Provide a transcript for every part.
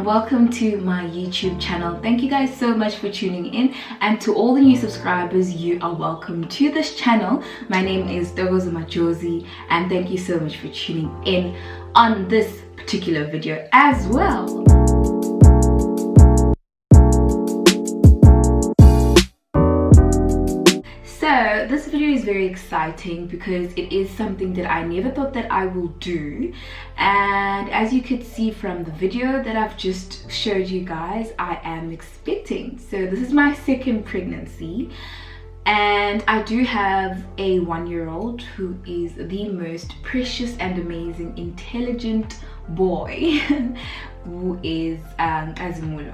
everyone, welcome to my YouTube channel. Thank you guys so much for tuning in, and to all the new subscribers, you are welcome to this channel. My name is Dogozo Majosi, and thank you so much for tuning in on this particular video as well. So this video is very exciting because it is something that I never thought that I will do, and as you could see from the video that I've just showed you guys, I am expecting. So this is my second pregnancy, and I do have a 1-year-old who is the most precious and amazing intelligent boy who is Azimulo.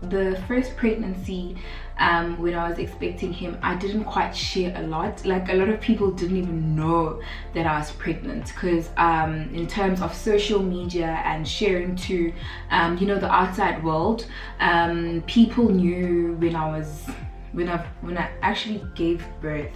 The first pregnancy, when I was expecting him, I didn't quite share a lot. Like, a lot of people didn't even know that I was pregnant, because in terms of social media and sharing to you know, the outside world, people knew when I actually gave birth.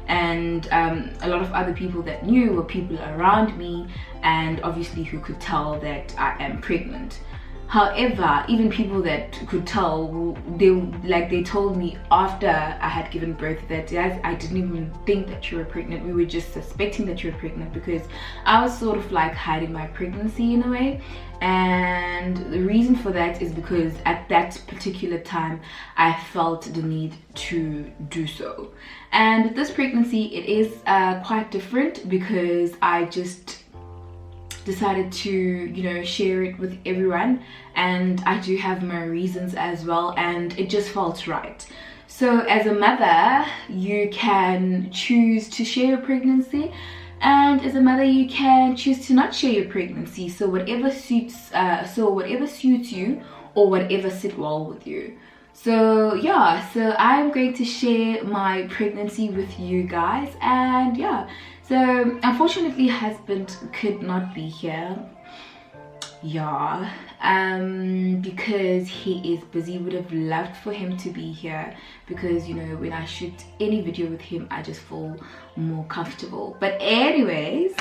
And a lot of other people that knew were people around me, and obviously who could tell that I am pregnant. However, even people that could tell, they told me after I had given birth that, yes, I didn't even think that you were pregnant. We were just suspecting that you were pregnant, because I was sort of like hiding my pregnancy in a way. And the reason for that is because at that particular time I felt the need to do so. And with this pregnancy, it is quite different, because I just decided to, you know, share it with everyone, and I do have my reasons as well, and it just felt right. So as a mother, you can choose to share your pregnancy, and as a mother, you can choose to not share your pregnancy. So whatever suits you, or whatever sit well with you. So yeah, so I'm going to share my pregnancy with you guys, and yeah. So unfortunately, husband could not be here, yeah, because he is busy. Would have loved for him to be here, because, you know, when I shoot any video with him, I just feel more comfortable. But anyways,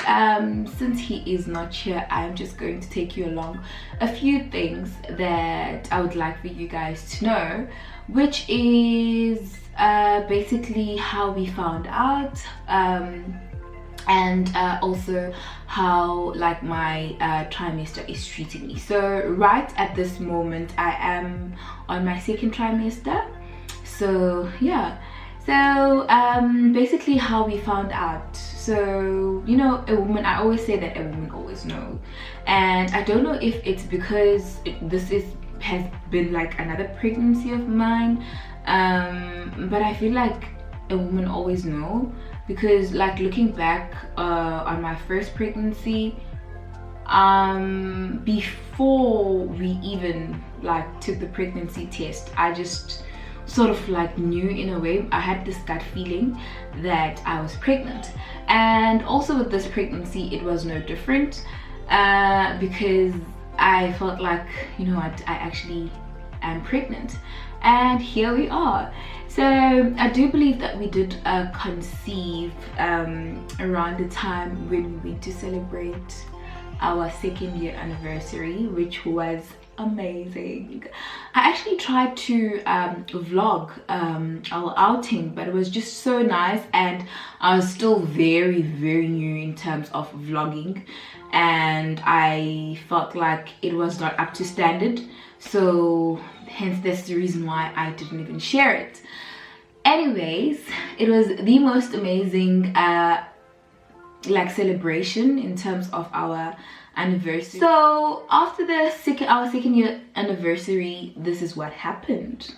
since he is not here, I'm just going to take you along a few things that I would like for you guys to know, which is basically how we found out, and also how, like, my trimester is treating me. So right at this moment, I am on my second trimester. So yeah, so basically how we found out. So, you know, a woman, I always say that a woman always knows, and I don't know if it's because has been like another pregnancy of mine, but I feel like a woman always knows. Because, like, looking back on my first pregnancy, before we even like took the pregnancy test, I just sort of like knew in a way. I had this gut feeling that I was pregnant. And also with this pregnancy, it was no different, because I felt like, you know what, I actually am pregnant, and here we are. So I do believe that we did conceive around the time when we went to celebrate our 2nd year anniversary, which was amazing. I actually tried to vlog our outing, but it was just so nice, and I was still very new in terms of vlogging, and I felt like it was not up to standard. So hence that's the reason why I didn't even share it. Anyways, it was the most amazing like celebration in terms of our anniversary. So after our 2nd year anniversary, this is what happened.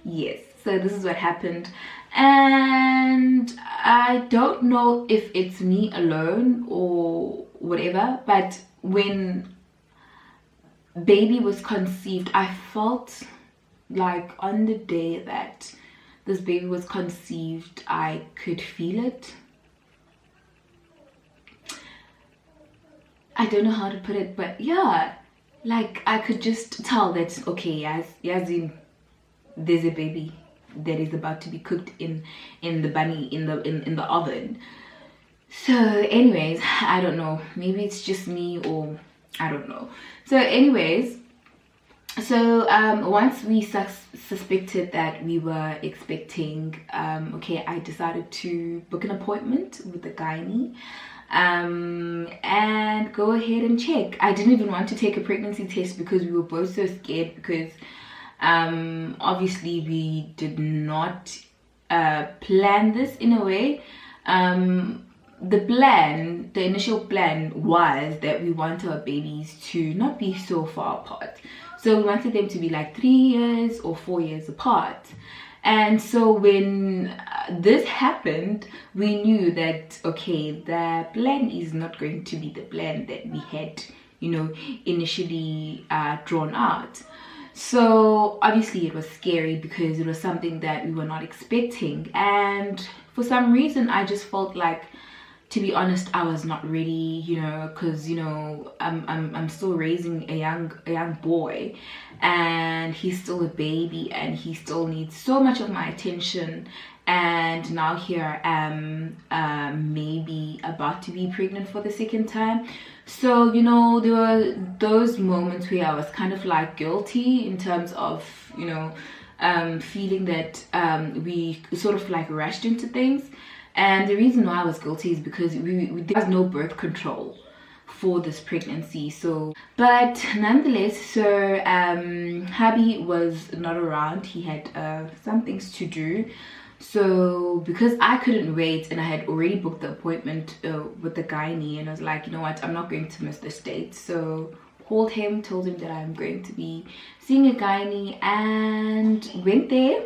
Yes, so this is what happened, and I don't know if it's me alone or whatever, but when baby was conceived, I felt like on the day that this baby was conceived, I could feel it. I don't know how to put it, but yeah, like, I could just tell that, okay, as in, there's a baby that is about to be cooked in the oven. So anyways, I don't know, maybe it's just me or I don't know. So anyways, so once we suspected that we were expecting, okay, I decided to book an appointment with the gynae and go ahead and check. I didn't even want to take a pregnancy test because we were both so scared, because obviously we did not plan this in a way. The initial plan was that we want our babies to not be so far apart. So we wanted them to be like 3 years or 4 years apart. And so when this happened, we knew that, okay, the plan is not going to be the plan that we had, you know, initially drawn out. So obviously it was scary because it was something that we were not expecting. And for some reason, I just felt like, to be honest, I was not ready, you know, because, you know, I'm still raising a young boy, and he's still a baby, and he still needs so much of my attention. And now here I am, maybe about to be pregnant for the second time. So, you know, there were those moments where I was kind of like guilty in terms of, you know, feeling that we sort of like rushed into things. And the reason why I was guilty is because there was no birth control for this pregnancy. So, but nonetheless, so hubby was not around. He had some things to do. So because I couldn't wait, and I had already booked the appointment with the gynae, and I was like, you know what, I'm not going to miss this date. So called him, told him that I'm going to be seeing a gynae, and went there.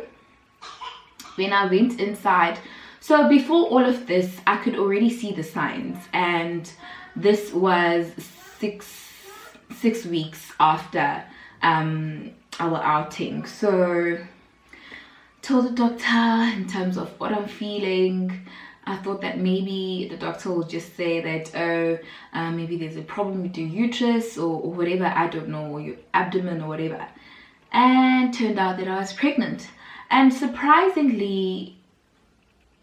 When I went inside, so before all of this, I could already see the signs, and this was six weeks after our outing. So told the doctor in terms of what I'm feeling. I thought that maybe the doctor will just say that, oh, maybe there's a problem with your uterus or whatever, I don't know, or your abdomen or whatever. And turned out that I was pregnant. And surprisingly,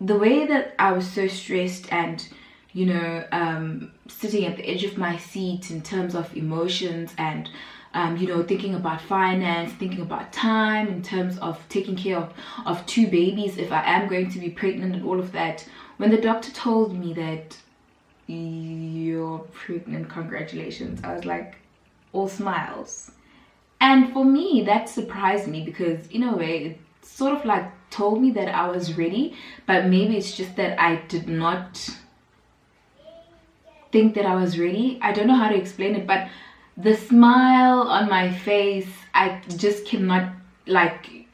the way that I was so stressed and, you know, sitting at the edge of my seat in terms of emotions and, you know, thinking about finance, thinking about time in terms of taking care of 2 babies if I am going to be pregnant and all of that. When the doctor told me that you're pregnant, congratulations, I was like all smiles. And for me, that surprised me because in a way, it sort of like told me that I was ready, but maybe it's just that I did not think that I was ready. I don't know how to explain it, but the smile on my face, I just cannot, like,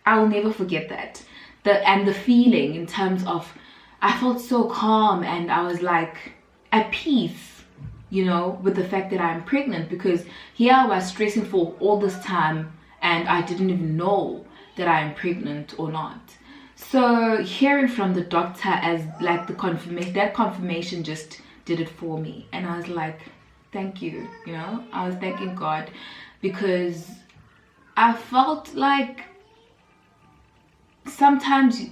I'll never forget that. And the feeling in terms of, I felt so calm, and I was like at peace, you know, with the fact that I'm pregnant, because here I was stressing for all this time and I didn't even know that I am pregnant or not. So hearing from the doctor as like the confirmation, that confirmation just did it for me. And I was like, thank you, you know, I was thanking God, because I felt like sometimes,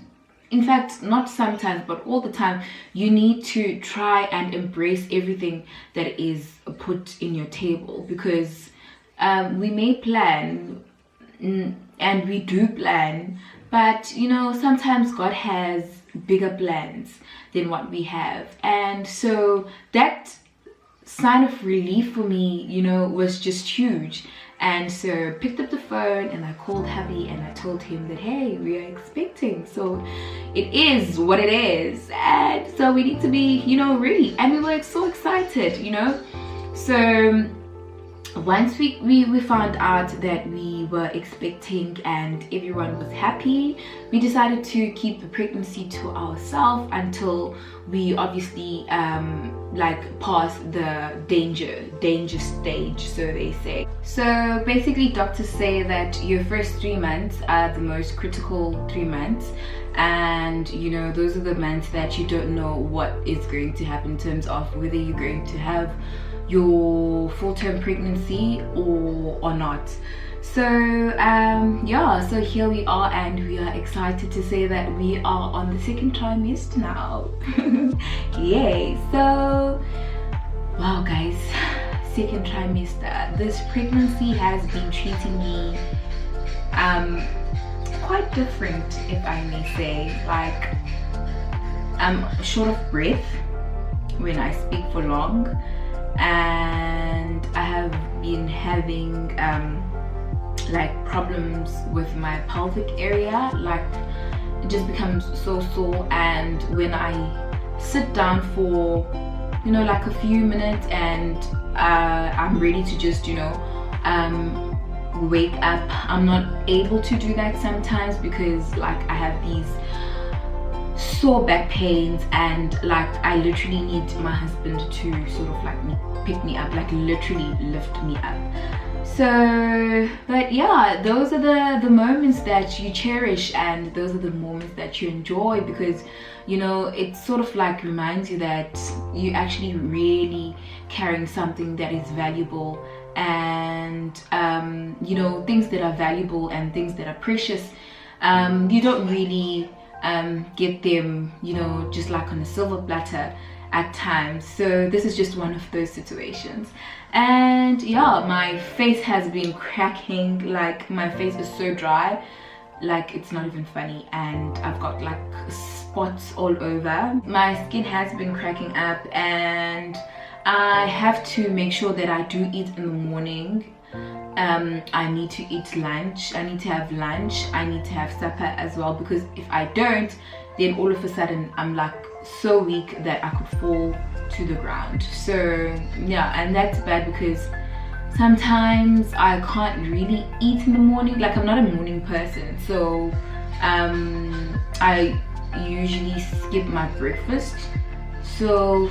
in fact, not sometimes, but all the time, you need to try and embrace everything that is put in your table, because we may plan, and we do plan, but you know, sometimes God has bigger plans than what we have. And so that sign of relief for me, you know, was just huge. And so picked up the phone and I called hubby and I told him that, hey, we are expecting, so it is what it is, and so we need to be, you know, ready. And we were so excited, you know. So once we found out that we were expecting and everyone was happy, we decided to keep the pregnancy to ourselves until we obviously like pass the danger stage, so they say. So basically doctors say that your first 3 months are the most critical 3 months, and you know, those are the months that you don't know what is going to happen in terms of whether you're going to have your full-term pregnancy or not. So yeah, so here we are, and we are excited to say that we are on the 2nd trimester now. Yay. So wow guys, second trimester. This pregnancy has been treating me quite different, if I may say. Like, I'm short of breath when I speak for long, and I have been having like problems with my pelvic area. Like, it just becomes so sore, and when I sit down for, you know, like a few minutes, and I'm ready to just, you know, wake up, I'm not able to do that sometimes, because like I have these sore back pains, and like I literally need my husband to sort of like pick me up, like literally lift me up. So, but yeah, those are the moments that you cherish, and those are the moments that you enjoy, because, you know, it sort of like reminds you that you actually really carrying something that is valuable, and you know, things that are valuable and things that are precious, you don't really get them, you know, just like on a silver platter at times. So this is just one of those situations. And yeah, my face has been cracking. Like, my face is so dry, like it's not even funny, and I've got like spots all over. My skin has been cracking up, and I have to make sure that I do eat in the morning. I need to eat lunch, I need to have lunch, I need to have supper as well, because if I don't, then all of a sudden I'm like so weak that I could fall to the ground. So yeah, and that's bad, because sometimes I can't really eat in the morning. Like, I'm not a morning person, so I usually skip my breakfast. So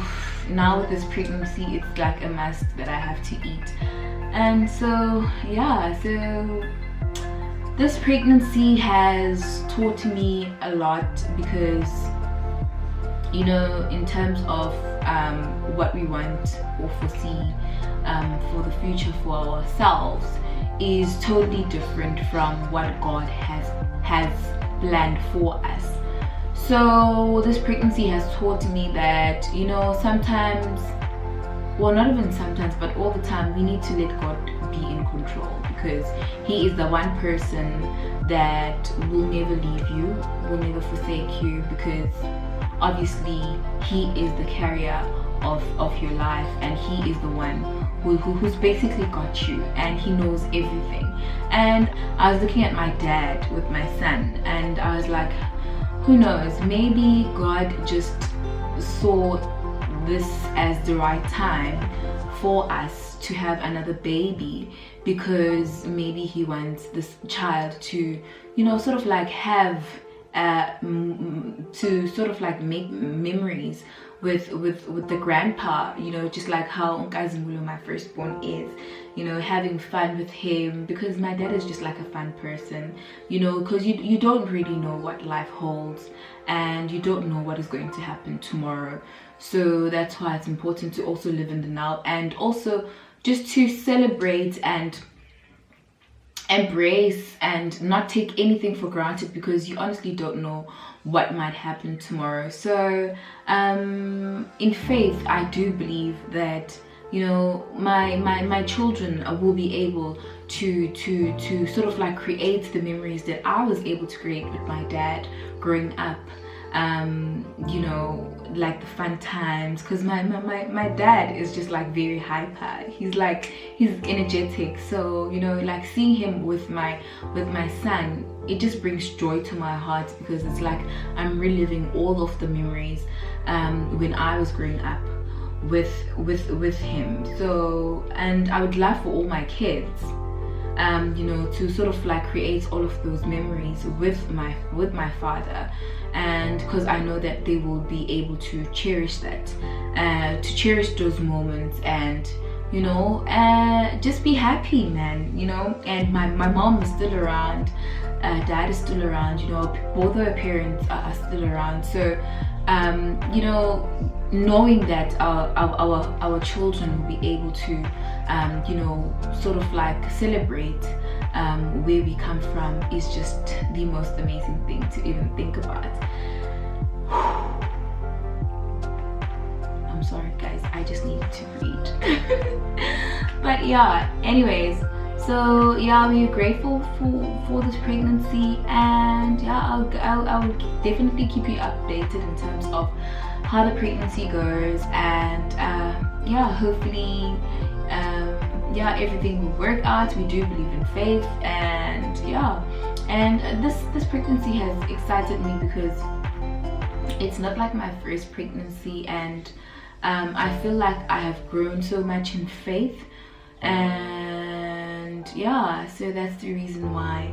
now with this pregnancy, it's like a must that I have to eat. And so yeah, so this pregnancy has taught me a lot, because, you know, in terms of what we want or foresee for the future for ourselves is totally different from what God has planned for us. So this pregnancy has taught me that, you know, sometimes, well, not even sometimes, but all the time, we need to let God be in control, because He is the one person that will never leave you, will never forsake you, because obviously He is the carrier of your life, and He is the one who's basically got you, and He knows everything. And I was looking at my dad with my son, and I was like, who knows, maybe God just saw this as the right time for us to have another baby, because maybe He wants this child to, you know, sort of like have to sort of like make memories with the grandpa, you know, just like how Nkazimulo, my firstborn, is, you know, having fun with him, because my dad is just like a fun person, you know, because you don't really know what life holds, and you don't know what is going to happen tomorrow. So that's why it's important to also live in the now, and also just to celebrate and embrace and not take anything for granted, because you honestly don't know what might happen tomorrow. So in faith, I do believe that, you know, my children will be able to sort of like create the memories that I was able to create with my dad growing up. You know, like the fun times, because my dad is just like very hyper. He's energetic, so, you know, like seeing him with my son, it just brings joy to my heart, because it's like I'm reliving all of the memories when I was growing up with him. So, and I would love for all my kids, you know, to sort of like create all of those memories with my father, and because I know that they will be able to cherish that, to cherish those moments, and, you know, just be happy, man, you know. And my mom is still around, dad is still around, you know, both our parents are still around. So you know, knowing that our children will be able to you know, sort of like celebrate where we come from is just the most amazing thing to even think about. I'm sorry guys, I just needed to breathe. But yeah, anyways, so yeah, we're grateful for this pregnancy, and yeah, I'll definitely keep you updated in terms of how the pregnancy goes, and yeah, hopefully yeah, everything will work out. We do believe in faith, and yeah, and this pregnancy has excited me because it's not like my first pregnancy, and I feel like I have grown so much in faith, and yeah, so that's the reason why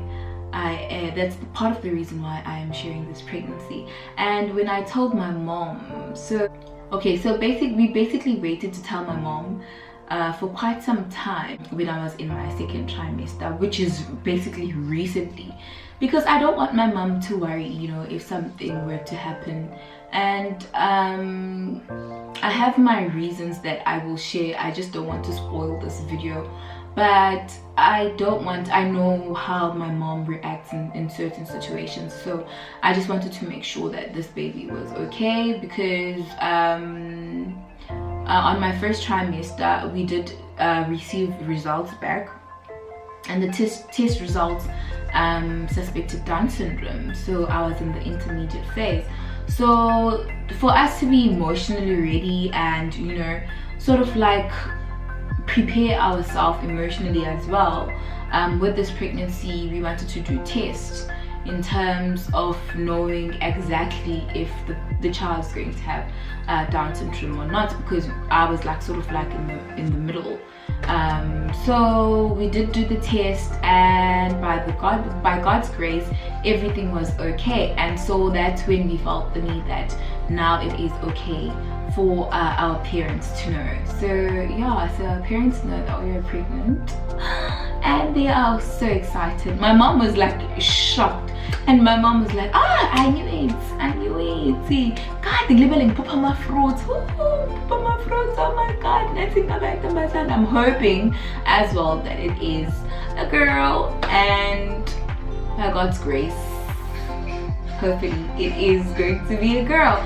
that's part of the reason why I am sharing this pregnancy. And when I told my mom, so we basically waited to tell my mom for quite some time when I was in my second trimester, which is basically recently, because I don't want my mom to worry, you know, if something were to happen. And I have my reasons that I will share. I just don't want to spoil this video, but I know how my mom reacts in certain situations, so I just wanted to make sure that this baby was okay, because on my first trimester we did receive results back, and the test results suspected Down syndrome, so I was in the intermediate phase. So for us to be emotionally ready and, you know, sort of like prepare ourselves emotionally as well, with this pregnancy, we wanted to do tests in terms of knowing exactly if the child is going to have Down syndrome or not, because I was like sort of like in the middle. So we did do the test, and by God's grace, everything was okay. And so that's when we felt the need that now it is okay for our parents to know. So yeah, so our parents know that we are pregnant, and they are so excited. My mom was like shocked, and my mom was like, I knew it. See, God, the labeling papa my fruits, oh my God, nothing about my son. I'm hoping as well that it is a girl, and by God's grace, hopefully it is going to be a girl,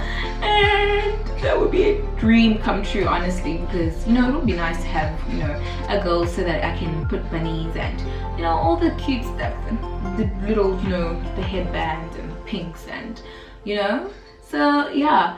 and that would be a dream come true, honestly, because, you know, it would be nice to have, you know, a girl so that I can put bunnies and, you know, all the cute stuff, and the little, you know, the headbands and the pinks, and, you know. So yeah,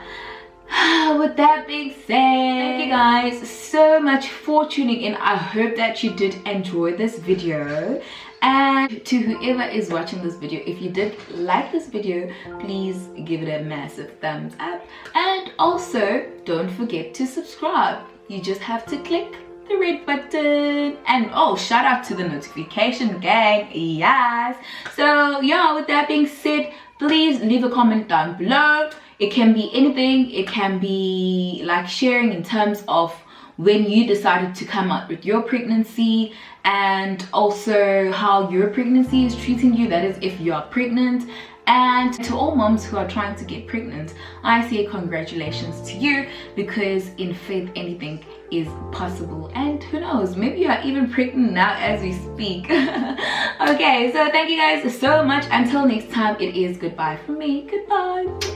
with that being said, thank you guys so much for tuning in. I hope that you did enjoy this video, and to whoever is watching this video, if you did like this video, please give it a massive thumbs up, and also don't forget to subscribe. You just have to click the red button, and oh, shout out to the notification gang, yes. So yeah, with that being said, please leave a comment down below. It can be anything. It can be like sharing in terms of when you decided to come out with your pregnancy, and also how your pregnancy is treating you, that is if you are pregnant. And to all moms who are trying to get pregnant, I say congratulations to you, because in faith anything is possible, and who knows, maybe you are even pregnant now as we speak. Okay, so thank you guys so much. Until next time, it is goodbye from me. Goodbye.